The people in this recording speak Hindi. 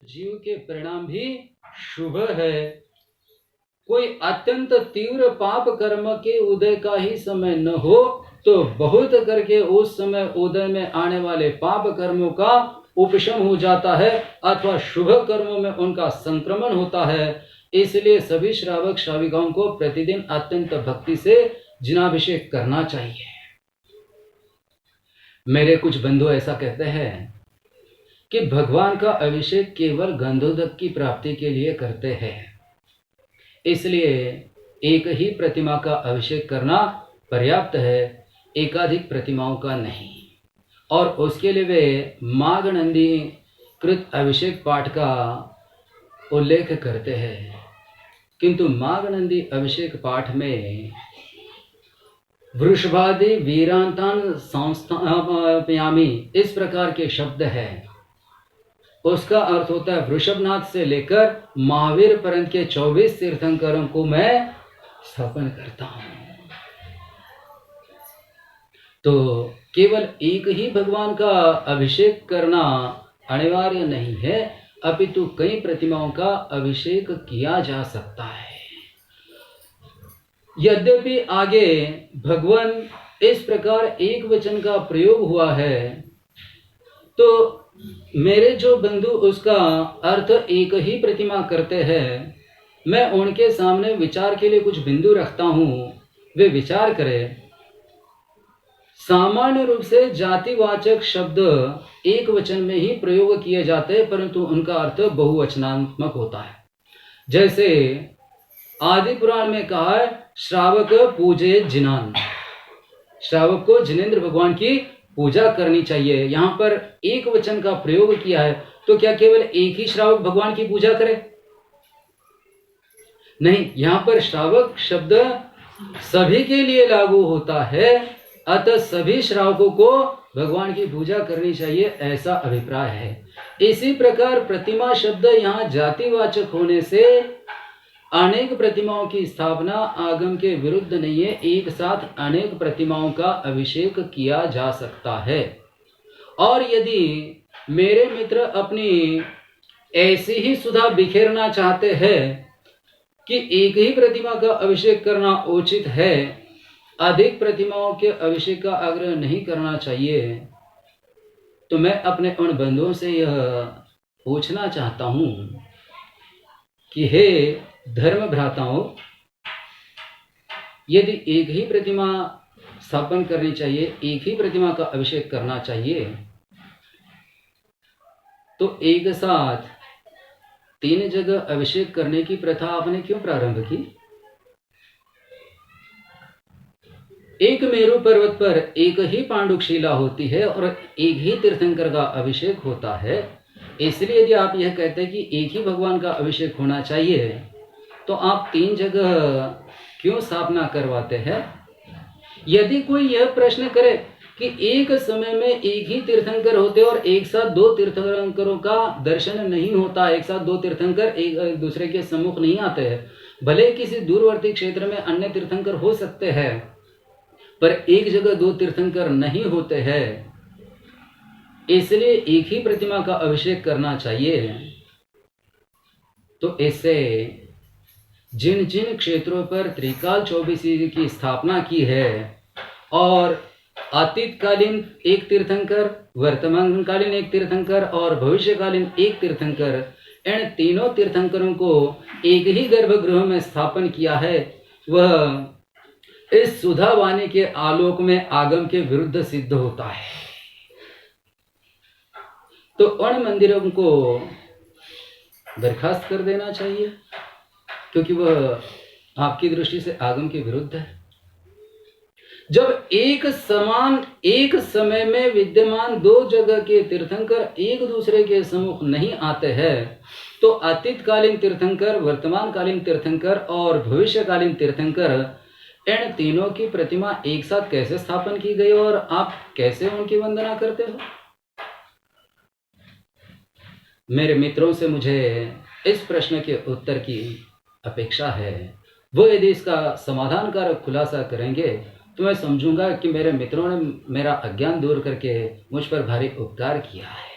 जीव के परिणाम भी शुभ है। कोई अत्यंत तीव्र पाप कर्म के उदय का ही समय न हो तो बहुत करके उस समय उदय में आने वाले पाप कर्मों का उपशम हो जाता है अथवा शुभ कर्मों में उनका संक्रमण होता है। इसलिए सभी श्रावक श्राविकाओं को प्रतिदिन अत्यंत भक्ति से जिनाभिषेक करना चाहिए। मेरे कुछ बंधु ऐसा कहते हैं कि भगवान का अभिषेक केवल गंधोदक की प्राप्ति के लिए करते हैं, इसलिए एक ही प्रतिमा का अभिषेक करना पर्याप्त है, एकाधिक प्रतिमाओं का नहीं। और उसके लिए वे माघनंदी कृत अभिषेक पाठ का उल्लेख करते हैं, किंतु माघनंदी अभिषेक पाठ में वृषभादि वीरांतान संस्थापयामि इस प्रकार के शब्द है। उसका अर्थ होता है वृषभनाथ से लेकर महावीर पर्यंत के 24 तीर्थंकरों को मैं स्थापन करता हूं। तो केवल एक ही भगवान का अभिषेक करना अनिवार्य नहीं है, अपितु कई प्रतिमाओं का अभिषेक किया जा सकता है। यद्यपि आगे भगवान इस प्रकार एक वचन का प्रयोग हुआ है, तो मेरे जो बंधु उसका अर्थ एक ही प्रतिमा करते हैं, मैं उनके सामने विचार के लिए कुछ बिंदु रखता हूं, वे विचार करें। सामान्य रूप से जातिवाचक शब्द एक वचन में ही प्रयोग किए जाते हैं, परंतु उनका अर्थ बहुवचनात्मक होता है। जैसे आदि पुराण में कहा है श्रावक पूजे जिनान, श्रावक को जिनेंद्र भगवान की पूजा करनी चाहिए। यहाँ पर एक वचन का प्रयोग किया है, तो क्या केवल एक ही श्रावक भगवान की पूजा करे? नहीं, यहाँ पर श्रावक शब्द सभी के लिए लागू होता है, अतः सभी श्रावकों को भगवान की पूजा करनी चाहिए, ऐसा अभिप्राय है। इसी प्रकार प्रतिमा शब्द यहाँ जातिवाचक होने से अनेक प्रतिमाओं की स्थापना आगम के विरुद्ध नहीं है, एक साथ अनेक प्रतिमाओं का अभिषेक किया जा सकता है। और यदि मेरे मित्र अपनी ऐसी ही सुधा बिखेरना चाहते हैं कि एक ही प्रतिमा का अभिषेक करना उचित है, अधिक प्रतिमाओं के अभिषेक का आग्रह नहीं करना चाहिए, तो मैं अपने उन बंधुओं से यह पूछना चाहता हूं कि हे धर्म भ्राताओं, यदि एक ही प्रतिमा स्थापन करनी चाहिए, एक ही प्रतिमा का अभिषेक करना चाहिए, तो एक साथ 3 जगह अभिषेक करने की प्रथा आपने क्यों प्रारंभ की? एक मेरु पर्वत पर एक ही पांडुशिला होती है और एक ही तीर्थंकर का अभिषेक होता है, इसलिए यदि आप यह कहते हैं कि एक ही भगवान का अभिषेक होना चाहिए, तो आप 3 जगह क्यों स्थापना करवाते हैं? यदि कोई यह प्रश्न करे कि एक समय में एक ही तीर्थंकर होते और एक साथ 2 तीर्थंकरों का दर्शन नहीं होता, एक साथ 2 तीर्थंकर एक दूसरे के सम्मुख नहीं आते हैं, भले किसी दूरवर्ती क्षेत्र में अन्य तीर्थंकर हो सकते हैं, पर एक जगह 2 तीर्थंकर नहीं होते हैं, इसलिए एक ही प्रतिमा का अभिषेक करना चाहिए। तो इससे जिन जिन क्षेत्रों पर त्रिकाल चौबीसी की स्थापना की है और अतीतकालीन एक तीर्थंकर, वर्तमानकालीन एक तीर्थंकर और भविष्यकालीन एक तीर्थंकर, इन तीनों तीर्थंकरों को एक ही गर्भगृह में स्थापन किया है, वह इस सुधा वाणी के आलोक में आगम के विरुद्ध सिद्ध होता है। तो उन मंदिरों को बर्खास्त कर देना चाहिए, क्योंकि वह आपकी दृष्टि से आगम के विरुद्ध है। जब एक समय में विद्यमान 2 जगह के तीर्थंकर एक दूसरे के सम्मुख नहीं आते हैं, तो अतीतकालीन तीर्थंकर, वर्तमानकालीन तीर्थंकर और भविष्यकालीन तीर्थंकर, इन तीनों की प्रतिमा एक साथ कैसे स्थापन की गई और आप कैसे उनकी वंदना करते हो? मेरे मित्रों से मुझे इस प्रश्न के उत्तर की अपेक्षा है। वो यदि इसका समाधानकारक खुलासा करेंगे तो मैं समझूंगा कि मेरे मित्रों ने मेरा अज्ञान दूर करके मुझ पर भारी उपकार किया है।